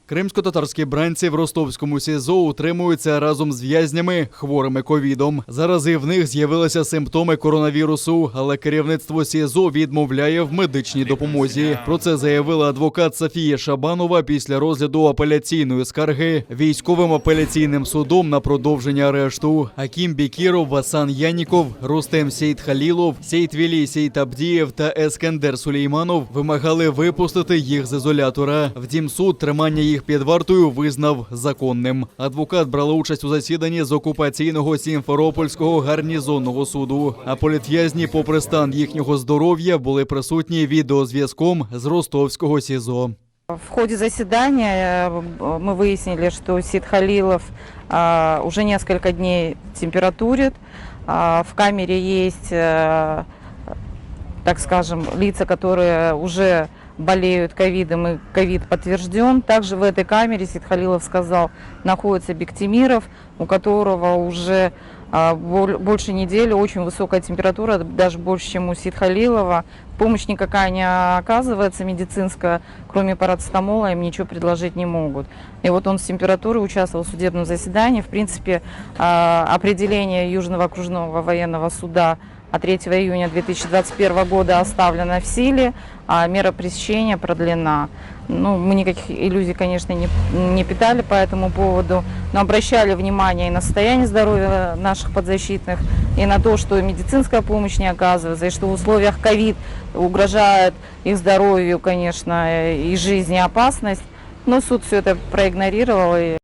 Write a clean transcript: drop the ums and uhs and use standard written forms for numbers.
Кримсько-татарські бранці в Ростовському СІЗО утримуються разом з в'язнями, хворими ковідом. Зараз і в них з'явилися симптоми коронавірусу, але керівництво СІЗО відмовляє в медичній допомозі. Про це заявила адвокат Софія Шабанова після розгляду апеляційної скарги військовим апеляційним судом на продовження арешту. Акім Бекіров, Васан Яніков, Рустем Сейтхалілов, Сейтвілі Сейтабдієв та Ескендер Сулейманов вимагали випустити їх з ізолятора. Втім, суд тримання їх під вартою визнав законним. Адвокат брала участь у засіданні з окупаційного Сімферопольського гарнізонного суду. А політв'язні, попри стан їхнього здоров'я, були присутні відеозв'язком з Ростовського СІЗО. В ходе заседания мы выяснили, что Сейтхалилов уже несколько дней температурит. В камере есть, так скажем, лица, которые уже болеют ковидом, и ковид подтвержден. Также в этой камере, Сейтхалилов сказал, находится Бектимиров, у которого уже больше недели очень высокая температура, даже больше, чем у Сейтхалилова. Помощь никакая не оказывается медицинская, кроме парацетамола им ничего предложить не могут. И вот он с температурой участвовал в судебном заседании. В принципе, определение Южного окружного военного суда от 3 июня 2021 года оставлена в силе, а мера пресечения продлена. Мы никаких иллюзий, конечно, не питали по этому поводу, но обращали внимание и на состояние здоровья наших подзащитных, и на то, что медицинская помощь не оказывается, и что в условиях ковид угрожает их здоровью, конечно, и жизни опасность. Но суд все это проигнорировал.